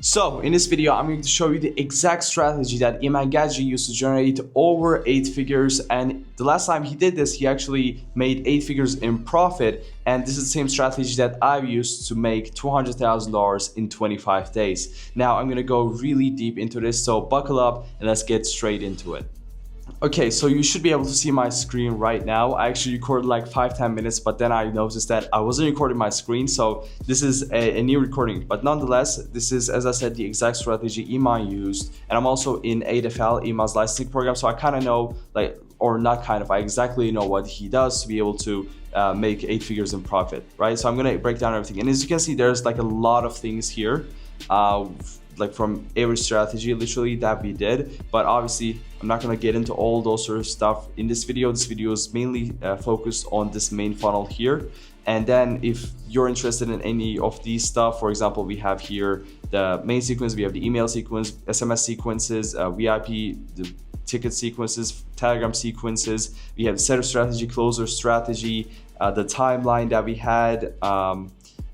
So in this video, I'm going to show you the exact strategy that Iman Gadzhi used to generate over 8 figures. And the last time he did this, he actually made 8 figures in profit. And this is the same strategy that I've used to make $200,000 in 25 days. Now I'm going to go really deep into this, so buckle up and let's get straight into it. Okay, so you should be able to see my screen right now. I actually recorded like 5-10 minutes, but then I noticed that I wasn't recording my screen, so this is a new recording. But nonetheless, this is, as I said, the exact strategy Iman used. And I'm also in AFL, Iman's licensing program, so I kind of know, like, or not kind of, I exactly know what he does to be able to make 8 figures in profit, right? So I'm gonna break down everything. And as you can see, there's like a lot of things here. Like from every strategy literally that we did, but obviously I'm not going to get into all those sort of stuff in this video. This video is mainly focused on this main funnel here. And then if you're interested in any of these stuff, for example, we have here the main sequence, we have the email sequence, SMS sequences, VIP, the ticket sequences, Telegram sequences, we have setter strategy, closer strategy, the timeline that we had,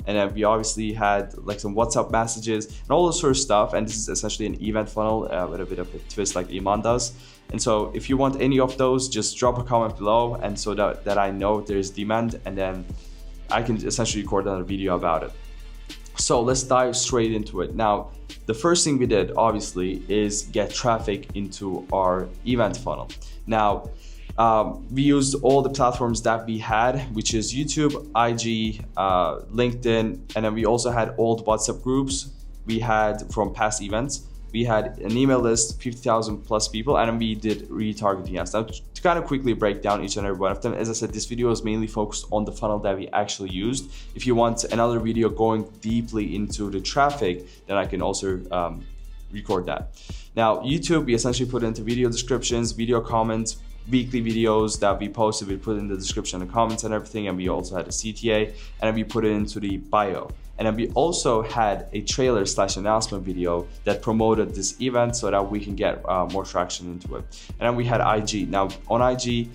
and then we obviously had like some WhatsApp messages and all this sort of stuff. And this is essentially an event funnel with a bit of a twist like Iman does. And so if you want any of those, just drop a comment below, and so that I know there's demand, and then I can essentially record another video about it. So let's dive straight into it. Now, the first thing we did obviously is get traffic into our event funnel. Now, we used all the platforms that we had, which is YouTube, IG, LinkedIn, and then we also had old WhatsApp groups we had from past events. We had an email list, 50,000 plus people, and then we did retargeting ads. Now, to kind of quickly break down each and every one of them, as I said, this video is mainly focused on the funnel that we actually used. If you want another video going deeply into the traffic, then I can also record that. Now, YouTube, we essentially put into video descriptions, video comments, weekly videos that we posted, we put in the description and comments and everything, and we also had a CTA, and then we put it into the bio. And then we also had a trailer / announcement video that promoted this event so that we can get more traction into it. And then we had IG. Now on IG,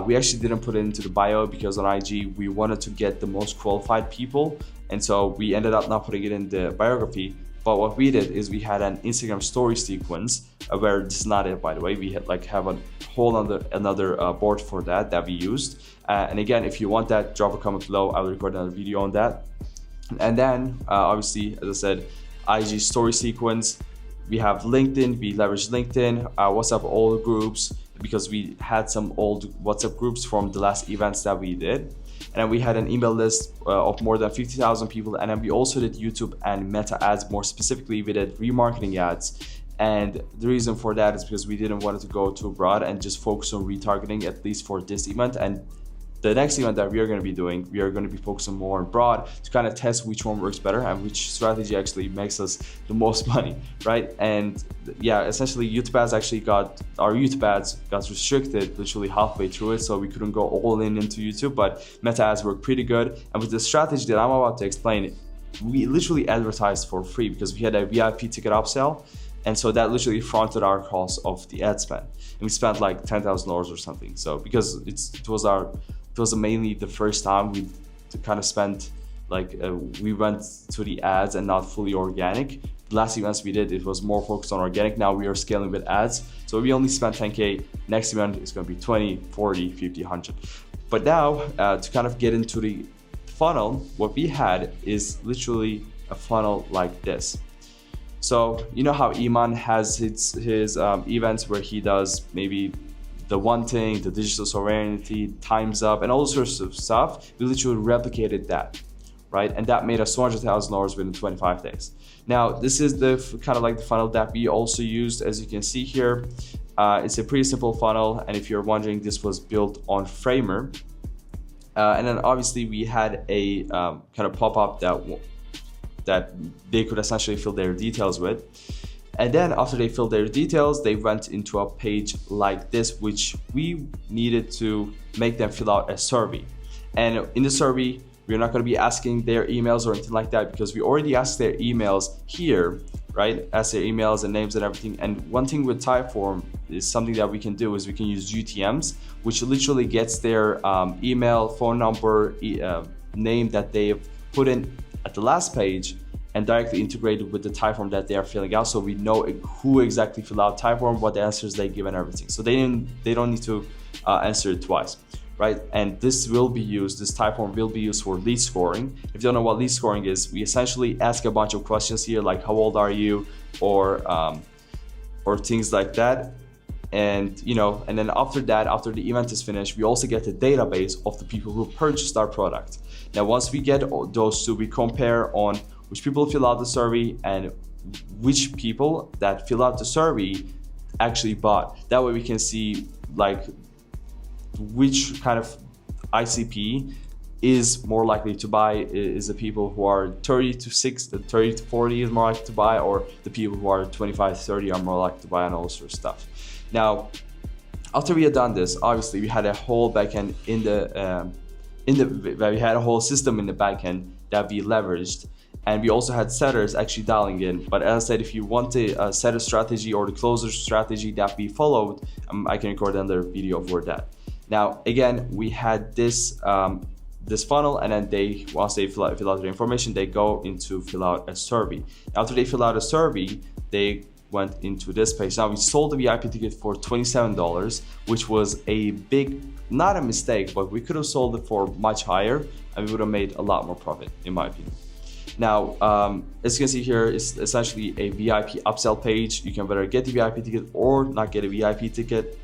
we actually didn't put it into the bio because on IG, we wanted to get the most qualified people. And so we ended up not putting it in the biography. But what we did is we had an Instagram story sequence where this is not it, by the way. We had like have a whole another board for that we used. And again, if you want that, drop a comment below. I will record another video on that. And then obviously, as I said, IG story sequence. We have LinkedIn. We leveraged LinkedIn, WhatsApp all groups, because we had some old WhatsApp groups from the last events that we did. And then we had an email list of more than 50,000 people. And then we also did YouTube and Meta ads. More specifically, we did remarketing ads. And the reason for that is because we didn't want it to go too broad and just focus on retargeting, at least for this event. And the next event that we are going to be doing, we are going to be focusing more on broad to kind of test which one works better and which strategy actually makes us the most money, right? And yeah, essentially YouTube ads our YouTube ads got restricted literally halfway through it, so we couldn't go all in into YouTube, but Meta ads work pretty good. And with the strategy that I'm about to explain, we literally advertised for free because we had a VIP ticket upsell. And so that literally fronted our cost of the ad spend. And we spent like $10,000 or something. So because it was mainly the first time we kind of spent, like we went to the ads and not fully organic. The last events we did, it was more focused on organic. Now we are scaling with ads. So we only spent 10K. Next event is going to be 20, 40, 50, 100. But now to kind of get into the funnel, what we had is literally a funnel like this. So you know how Iman has his events where he does maybe the one thing, the digital sovereignty, times up, and all sorts of stuff. We literally replicated that, right? And that made us $200,000 within 25 days. Now, this is the kind of like the funnel that we also used, as you can see here. It's a pretty simple funnel, and if you're wondering, this was built on Framer. And then obviously we had a kind of pop-up that they could essentially fill their details with. And then after they filled their details, they went into a page like this, which we needed to make them fill out a survey. And in the survey, we're not going to be asking their emails or anything like that because we already asked their emails here, right? Ask their emails and names and everything. And one thing with Typeform is something that we can do is we can use UTMs, which literally gets their email, phone number, name that they've put in at the last page, and directly integrated with the Typeform that they are filling out, so we know who exactly filled out Typeform, what the answers they give and everything. So they don't need to answer it twice, right? And this Typeform will be used for lead scoring. If you don't know what lead scoring is, we essentially ask a bunch of questions here, like how old are you, or things like that. And and then after the event is finished, we also get a database of the people who purchased our product. Now once we get those two, we compare on which people fill out the survey and which people that fill out the survey actually bought. That way we can see like which kind of ICP is more likely to buy. Is the people who are 30 to 40 is more likely to buy, or the people who are 25 to 30 are more likely to buy, and all sorts of stuff. Now, after we had done this, obviously we had a whole backend we had a whole system in the backend that we leveraged, and we also had setters actually dialing in. But as I said, if you want to set a strategy or the closer strategy that we followed, I can record another video for that. Now, again, we had this funnel, and then once they fill out their information, they go into fill out a survey. After they fill out a survey, they went into this page. Now we sold the VIP ticket for $27, which was a big, not a mistake, but we could have sold it for much higher and we would have made a lot more profit, in my opinion. Now, as you can see here, it's essentially a VIP upsell page. You can better get the VIP ticket or not get a VIP ticket.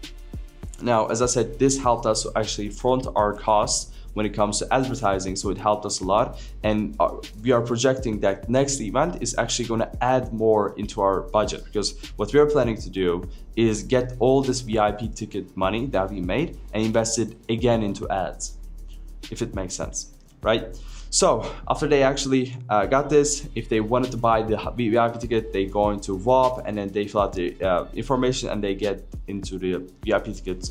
Now, as I said, this helped us to actually front our costs when it comes to advertising, so it helped us a lot. And we are projecting that next event is actually going to add more into our budget, because what we are planning to do is get all this VIP ticket money that we made and invest it again into ads, if it makes sense, right? So after they actually got this, if they wanted to buy the VIP ticket, they go into VOP and then they fill out the information and they get into the VIP ticket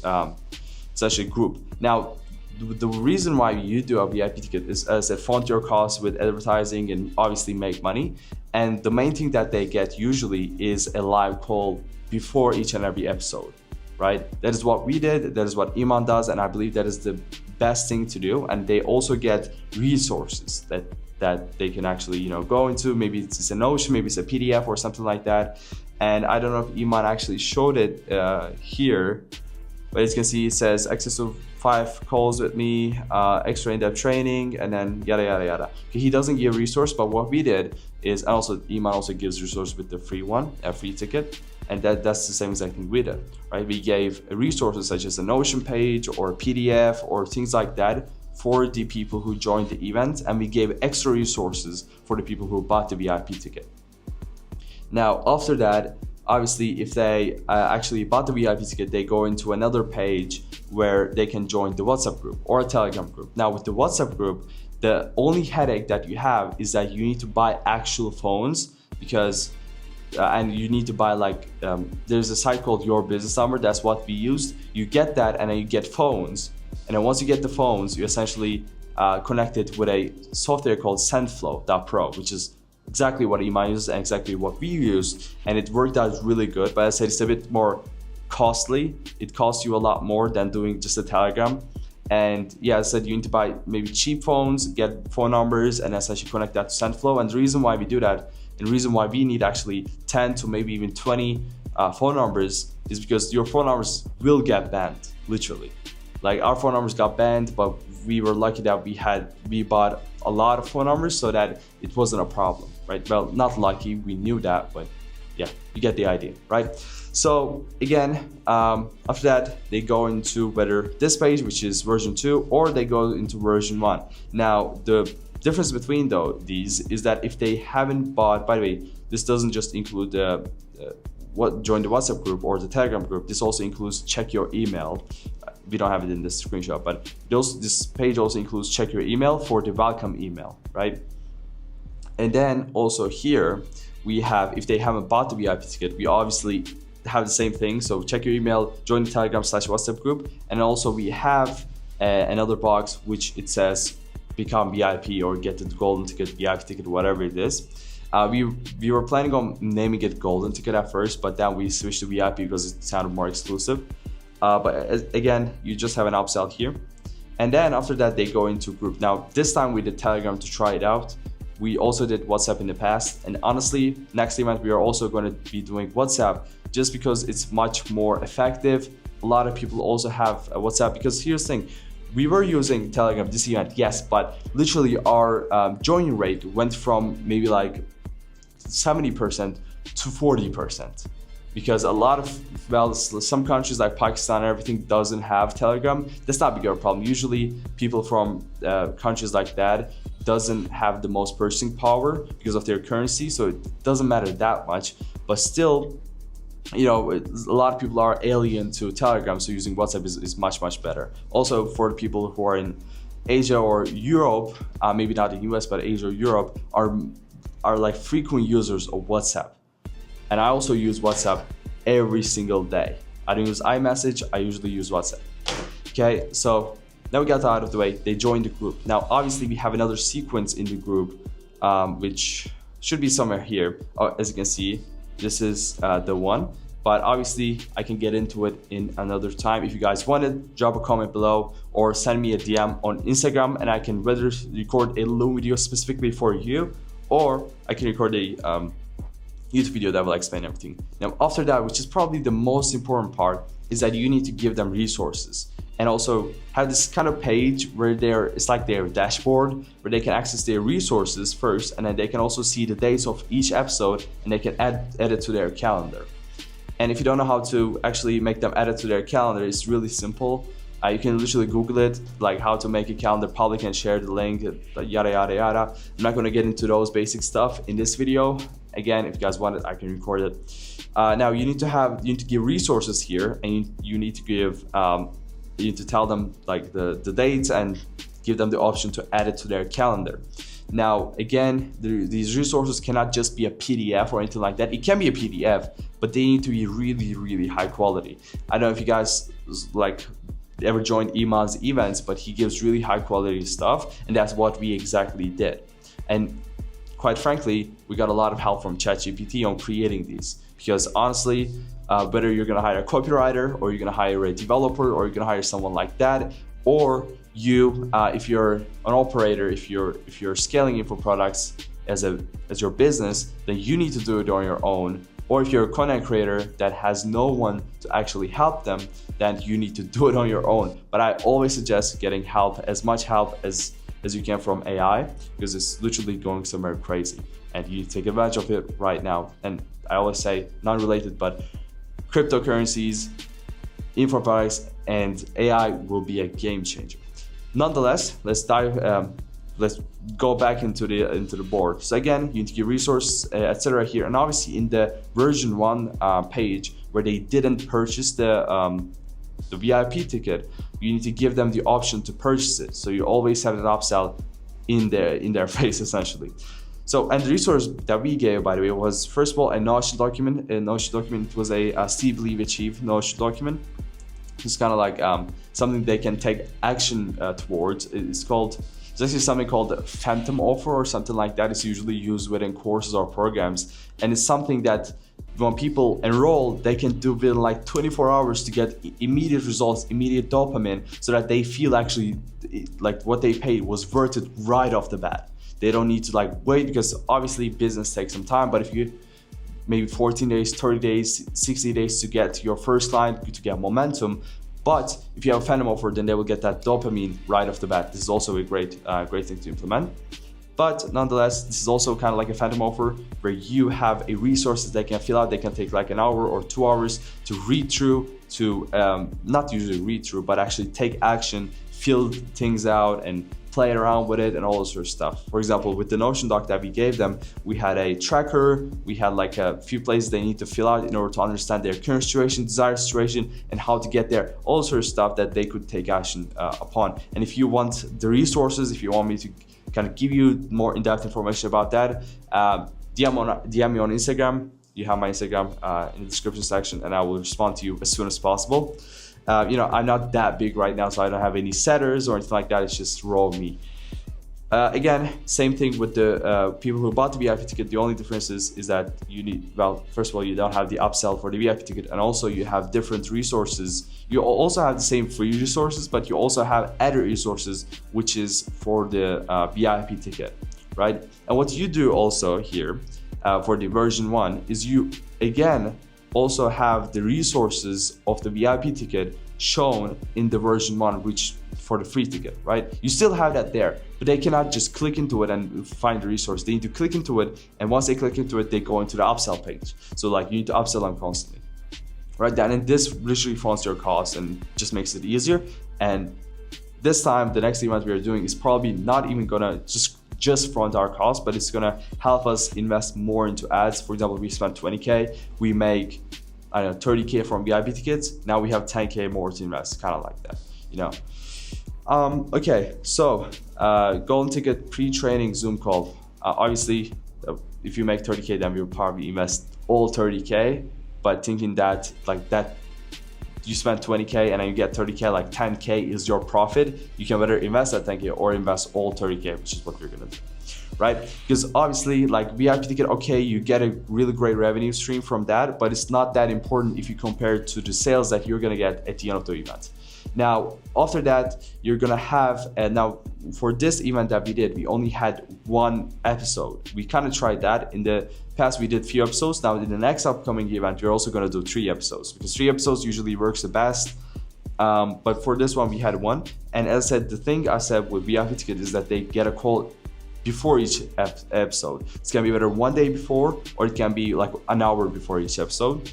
essentially group. Now, the reason why you do a VIP ticket is, as I said, fund your costs with advertising and obviously make money. And the main thing that they get usually is a live call before each and every episode, right? That is what we did, that is what Iman does, and I believe that is the best thing to do. And they also get resources that they can actually go into. Maybe it's a Notion, maybe it's a PDF or something like that. And I don't know if Iman actually showed it here, but as you can see, it says access to 5 calls with me, extra in-depth training, and then yada yada yada. Okay, he doesn't give resource, but what we did is, and also Iman also gives resource with the free one, a free ticket, and that's the same exact thing we did, right? We gave resources such as a Notion page or a PDF or things like that for the people who joined the event, and we gave extra resources for the people who bought the VIP ticket. Now, after that, obviously, if they actually bought the VIP ticket, they go into another page where they can join the WhatsApp group or a Telegram group. Now, with the WhatsApp group, the only headache that you have is that you need to buy actual phones, because and you need to buy there's a site called Your Business Number. That's what we used. You get that, and then you get phones. And then once you get the phones, you essentially connect it with a software called SendFlow.pro, which is exactly what Iman uses and exactly what we use, and it worked out really good. But as I said, it's a bit more costly. It costs you a lot more than doing just a Telegram. And yeah, as I said, you need to buy maybe cheap phones, get phone numbers, and essentially connect that to SendFlow. And the reason why we do that, and the reason why we need actually 10 to maybe even 20 phone numbers, is because your phone numbers will get banned, literally. Like, our phone numbers got banned, but we were lucky that we bought a lot of phone numbers so that it wasn't a problem, right? Well, not lucky, we knew that, but yeah, you get the idea, right? So again, after that, they go into whether this page, which is version 2, or they go into version 1. Now, the difference between these is that if they haven't bought, by the way, this doesn't just include join the WhatsApp group or the Telegram group, this also includes check your email. We don't have it in this screenshot, but this page also includes check your email for the welcome email, right? And then also here, we have, if they haven't bought the VIP ticket, we obviously have the same thing. So check your email, join the Telegram/WhatsApp group. And also we have another box, which it says become VIP or get the golden ticket, VIP ticket, whatever it is. We were planning on naming it golden ticket at first, but then we switched to VIP because it sounded more exclusive. But again, you just have an upsell here. And then after that, they go into group. Now, this time we did Telegram to try it out. We also did WhatsApp in the past, and honestly, next event we are also going to be doing WhatsApp just because it's much more effective. A lot of people also have WhatsApp, because here's the thing, we were using Telegram this event, yes, but literally our joining rate went from maybe like 70% to 40%. Because a lot of, well, some countries like Pakistan and everything doesn't have Telegram. That's not big of a problem. Usually people from countries like that doesn't have the most purchasing power because of their currency, so it doesn't matter that much. But still, you know, a lot of people are alien to Telegram, so using WhatsApp is much better. Also, for the people who are in Asia or Europe, maybe not in US, but Asia or Europe, are like frequent users of WhatsApp. And I also use WhatsApp every single day. I don't use iMessage, I usually use WhatsApp. Okay, so now we got that out of the way. They joined the group. Now, obviously, we have another sequence in the group, which should be somewhere here. As you can see, this is the one. But obviously, I can get into it in another time. If you guys want it, drop a comment below or send me a DM on Instagram, and I can whether record a little video specifically for you, or I can record a YouTube video that will explain everything. Now, after that, which is probably the most important part, is that you need to give them resources and also have this kind of page where it's like their dashboard where they can access their resources first, and then they can also see the dates of each episode, and they can add it to their calendar. And if you don't know how to actually make them add it to their calendar, it's really simple. You can literally Google it, like how to make a calendar public and share the link, yada yada yada. I'm not going to get into those basic stuff in this video. Again, if you guys want it, I can record it. Now you need to give resources here, and you need to give you need to tell them like the dates and give them the option to add it to their calendar. Now again, these resources cannot just be a PDF or anything like that. It can be a PDF, but they need to be really high quality. I don't know if you guys like ever joined Iman's events, but he gives really high quality stuff, and that's what we exactly did. And quite frankly, we got a lot of help from ChatGPT on creating these, because honestly, whether you're gonna hire a copywriter or you're gonna hire a developer or you're gonna hire someone like that, or you, if you're an operator, if you're scaling info products as your business, then you need to do it on your own. Or if you're a content creator that has no one to actually help them, then you need to do it on your own. But I always suggest getting help, as much help as you can from AI, because it's literally going somewhere crazy and you need to take advantage of it right now. And I always say, non-related, but cryptocurrencies, info products, and AI will be a game changer. Nonetheless, let's go back into the board. So again, you need to give resources, etc. here, and obviously in the version 1 page where they didn't purchase the VIP ticket, you need to give them the option to purchase it. So you always have an upsell in their face essentially. So, and the resource that we gave, by the way, was first of all a Notion document. A Notion document, it was a Steve Leave Achieve Notion document. It's kind of like something they can take action towards. It's actually something called a phantom offer or something like that. It's usually used within courses or programs, and it's something that when people enroll, they can do within like 24 hours to get immediate results, immediate dopamine, so that they feel actually like what they paid was worth it right off the bat. They don't need to like wait, because obviously business takes some time, but if you maybe 14 days, 30 days, 60 days to get to your first client, to get momentum. But if you have a phantom offer, then they will get that dopamine right off the bat. This is also a great thing to implement. But nonetheless, this is also kind of like a phantom offer where you have a resources they can fill out. They can take like an hour or 2 hours to read through, to not usually read through, but actually take action, fill things out, and play around with it and all this sort of stuff. For example, with the Notion doc that we gave them, we had a tracker, we had like a few places they need to fill out in order to understand their current situation, desired situation, and how to get there, all sort of stuff that they could take action upon. And if you want the resources, if you want me to kind of give you more in-depth information about that, DM me on Instagram. You have my Instagram in the description section, and I will respond to you as soon as possible. I'm not that big right now, so I don't have any setters or anything like that. It's just raw me. Again, same thing with the people who bought the VIP ticket. The only difference is that you need, well, first of all, you don't have the upsell for the VIP ticket, and also you have different resources. You also have the same free resources, but you also have added resources, which is for the VIP ticket. right? And what you do also here for the version 1 is you again also have the resources of the VIP ticket shown in the version 1, which for the free ticket, right? You still have that there, but they cannot just click into it and find the resource. They need to click into it, and once they click into it, they go into the upsell page. So like you need to upsell them constantly, right? And this literally funds your cost and just makes it easier. And this time, the next event we are doing is probably not even gonna just front our cost, but it's gonna help us invest more into ads. For example, we spent 20K, we make, I don't know, 30K from VIP tickets. Now we have 10K more to invest, kind of like that, you know? Okay, so golden ticket pre-training Zoom call. Obviously, if you make 30K, then we'll probably invest all 30K, but thinking that like that, you spend 20K and then you get 30K, like 10K is your profit. You can better invest that 10K or invest all 30K, which is what we're gonna do, right? Because obviously like VIP ticket, okay, you get a really great revenue stream from that, but it's not that important if you compare it to the sales that you're gonna get at the end of the event. Now, after that, you're gonna have, now for this event that we did, we only had 1 episode. We kind of tried that. In the past, we did few episodes. Now in the next upcoming event, we're also gonna do 3 episodes because 3 episodes usually works the best. But for this one, we had 1. And as I said, the thing I said with VIP ticket is that they get a call before each episode. It's gonna be either 1 day before, or it can be like an hour before each episode.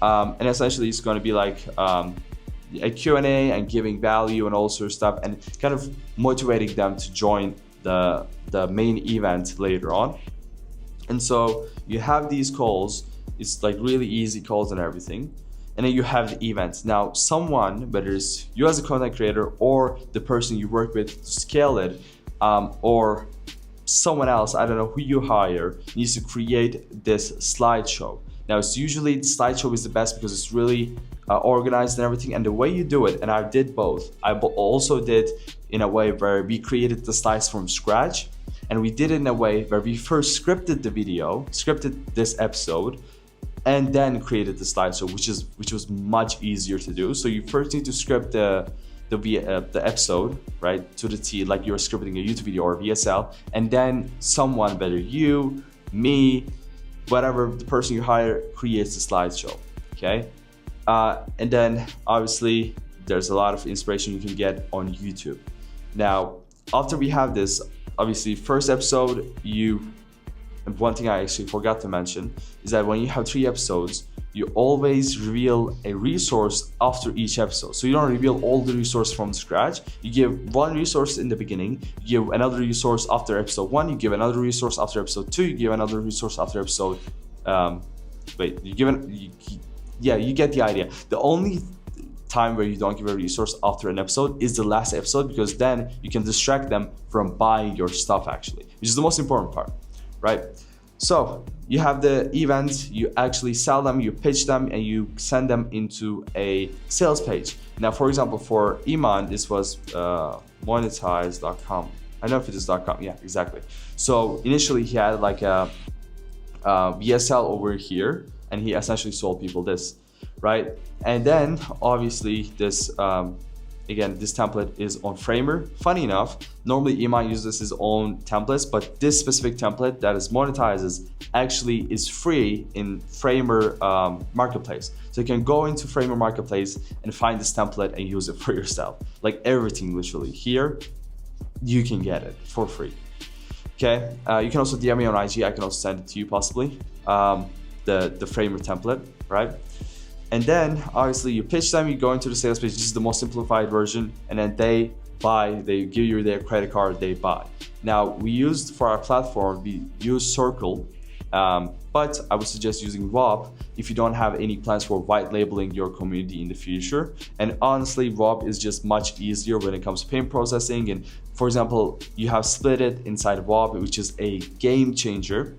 And essentially it's gonna be like, a Q&A and giving value and all sorts of stuff and kind of motivating them to join the main event later on. And so you have these calls, it's like really easy calls and everything. And then you have the events. Now someone, whether it's you as a content creator or the person you work with to scale it, or someone else, I don't know who you hire, needs to create this slideshow. Now it's usually the slideshow is the best because it's really organized and everything, and the way you do it, and I did both. I also did in a way where we created the slides from scratch, and we did it in a way where we first scripted the video, scripted this episode, and then created the slideshow, which was much easier to do. So you first need to script the episode, right, to the T, like you're scripting a YouTube video or VSL, and then someone, whether you, me, whatever the person you hire, creates the slideshow, okay? And then obviously there's a lot of inspiration you can get on YouTube. Now, after we have this, obviously first episode, and one thing I actually forgot to mention is that when you have 3 episodes, you always reveal a resource after each episode. So you don't reveal all the resource from scratch. You give 1 resource in the beginning, you give another resource after episode 1, you give another resource after episode 2, you give another resource after episode, you get the idea. The only time where you don't give a resource after an episode is the last episode, because then you can distract them from buying your stuff actually, which is the most important part, right? So you have the events, you actually sell them, you pitch them, and you send them into a sales page. Now, for example, for Iman, this was monetize.com. I don't know if it is .com. Yeah, exactly. So initially he had like a VSL over here, and he essentially sold people this, right? And then obviously this, again, this template is on Framer. Funny enough, normally Iman uses his own templates, but this specific template that is monetizes actually is free in Framer Marketplace. So you can go into Framer Marketplace and find this template and use it for yourself. Like everything literally here, you can get it for free. Okay, you can also DM me on IG. I can also send it to you possibly, the Framer template, right? And then obviously you pitch them, you go into the sales page. This is the most simplified version, and then they buy, they give you their credit card, they buy. Now we used for our platform, we use Circle, but I would suggest using WAP if you don't have any plans for white labeling your community in the future. And honestly, WAP is just much easier when it comes to payment processing. And for example, you have Split It inside WAP, which is a game changer.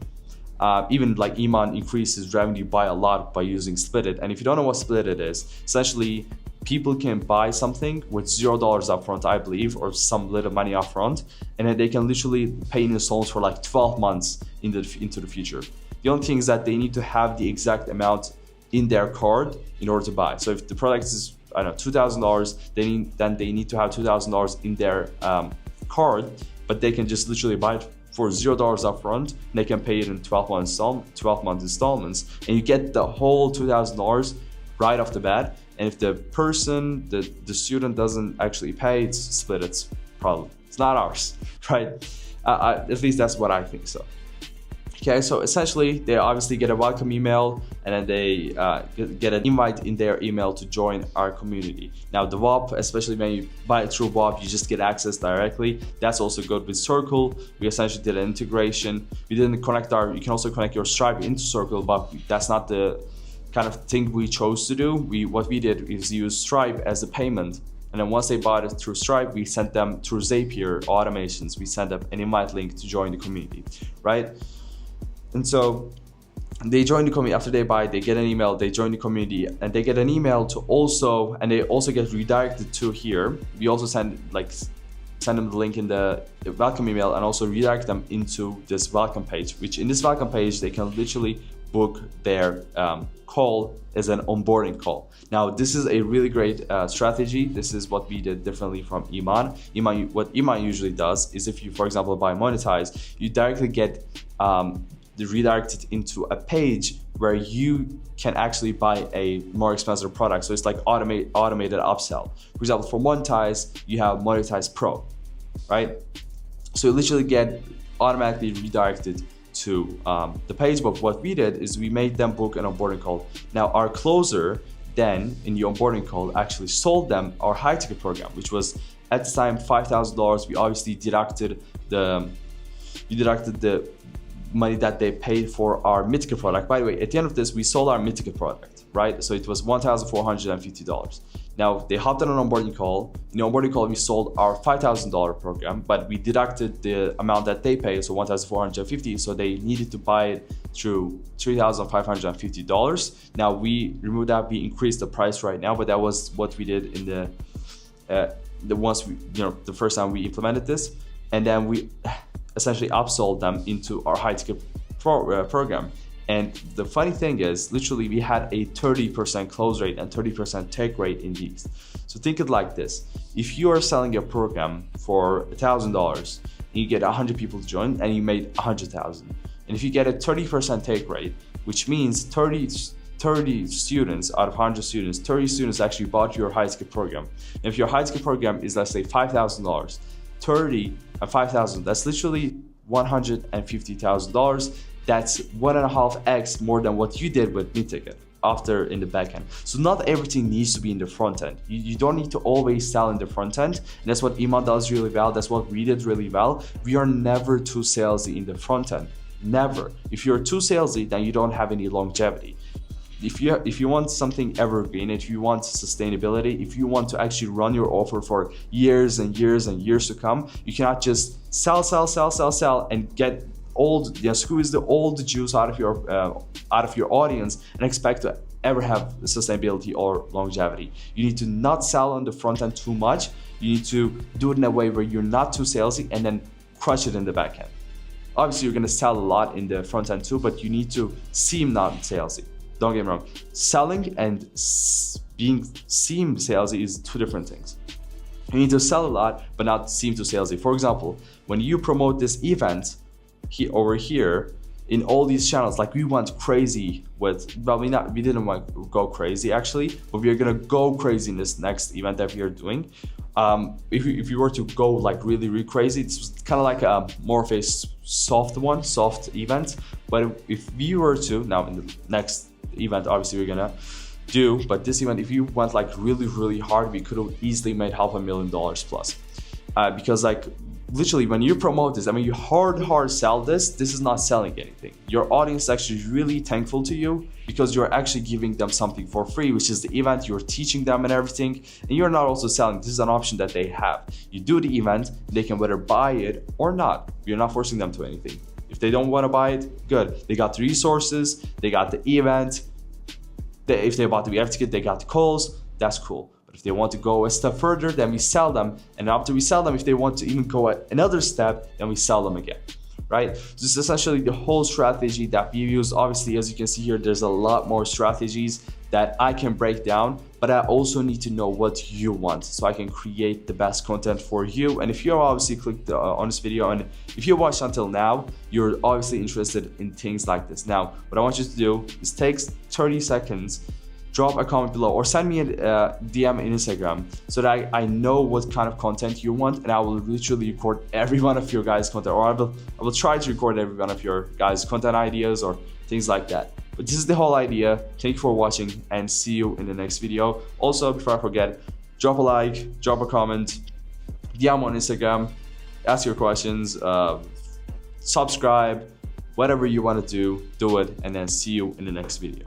Even like Iman increases revenue by a lot by using Split It. And if you don't know what Split It is, essentially people can buy something with $0 upfront, I believe, or some little money upfront, and then they can literally pay in installments for like 12 months into the future. The only thing is that they need to have the exact amount in their card in order to buy. So if the product is, I don't know, $2,000, then they need to have $2,000 in their card, but they can just literally buy it for $0 upfront. They can pay it in 12-month installments, and you get the whole $2,000 right off the bat. And if the person, the student doesn't actually pay, it's split. It's not ours, right? At least that's what I think so. Okay, so essentially they obviously get a welcome email, and then they get an invite in their email to join our community. Now the WAP, especially when you buy it through WAP, you just get access directly. That's also good with Circle. We essentially did an integration. We didn't connect you can also connect your Stripe into Circle, but that's not the kind of thing we chose to do. What we did is use Stripe as a payment. And then once they bought it through Stripe, we sent them through Zapier automations. We sent them an invite link to join the community, right? And so they join the community. After they buy, they get an email, they join the community, and they get an email and they also get redirected to here. We also send them the link in the welcome email, and also redirect them into this welcome page, which in this welcome page, they can literally book their call as an onboarding call. Now, this is a really great strategy. This is what we did differently from Iman. What Iman usually does is, if you, for example, buy Monetize, you directly get redirected into a page where you can actually buy a more expensive product. So it's like automated upsell. For example, for Monetize, you have Monetize Pro, right? So you literally get automatically redirected to the page. But what we did is we made them book an onboarding call. Now our closer then in the onboarding call actually sold them our high ticket program, which was at the time $5,000. We obviously deducted the money that they paid for our mid-ticket product. By the way, at the end of this, we sold our mid-ticket product, right? So it was $1,450. Now they hopped on an onboarding call. In the onboarding call, we sold our $5,000 program, but we deducted the amount that they paid, so $1,450. So they needed to buy it through $3,550. Now we removed that. We increased the price right now, but that was what we did in the first time we implemented this, and then we essentially upsold them into our high ticket program. And the funny thing is, literally, we had a 30% close rate and 30% take rate in these. So think it like this: if you are selling a program for $1,000 and you get 100 people to join, and you made 100,000, and if you get a 30% take rate, which means 30 students out of 100 students, 30 students actually bought your high ticket program. And if your high ticket program is, let's say, $5,000, 30 and 5,000, that's literally $150,000. That's 1.5x more than what you did with mid-ticket after in the back end. So not everything needs to be in the front end. You don't need to always sell in the front end. And that's what Iman does really well. That's what we did really well. We are never too salesy in the front end. Never. If you're too salesy, then you don't have any longevity. If you want something evergreen, if you want sustainability, if you want to actually run your offer for years and years and years to come, you cannot just sell and get squeeze the old juice out of your audience and expect to ever have sustainability or longevity. You need to not sell on the front end too much. You need to do it in a way where you're not too salesy, and then crush it in the back end. Obviously, you're going to sell a lot in the front end too, but you need to seem not salesy. Don't get me wrong. Selling and seem salesy is two different things. You need to sell a lot, but not seem too salesy. For example, when you promote this event over here in all these channels, like we went crazy with, well, we didn't want to go crazy actually, but we are gonna go crazy in this next event that we are doing. If you were to go like really crazy, it's kind of like more of a soft event. But if we were to, now in the next event, obviously we're gonna do, but this event, if you went like really hard, we could have easily made $500,000 plus. Because like literally when you promote this, I mean, you hard sell this is not selling anything. Your audience is actually really thankful to you because you're actually giving them something for free, which is the event. You're teaching them and everything, and you're not also selling. This is an option that they have. You do the event, they can whether buy it or not. You're not forcing them to anything. If they don't want to buy it, good. They got the resources, they got the event. If they bought the EF ticket, they got the calls. That's cool. But if they want to go a step further, then we sell them. And after we sell them, if they want to even go another step, then we sell them again, right? So this is essentially the whole strategy that we use. Obviously, as you can see here, there's a lot more strategies that I can break down, but I also need to know what you want so I can create the best content for you. And if you're obviously clicked on this video, and if you watched until now, you're obviously interested in things like this. Now, what I want you to do is take 30 seconds, drop a comment below, or send me a DM in Instagram so that I know what kind of content you want, and I will literally record every one of your guys' content, or I will try to record every one of your guys' content ideas or things like that. But this is the whole idea. Thank you for watching, and see you in the next video. Also, before I forget, drop a like, drop a comment, DM on Instagram, ask your questions, subscribe, whatever you want to do, do it, and then see you in the next video.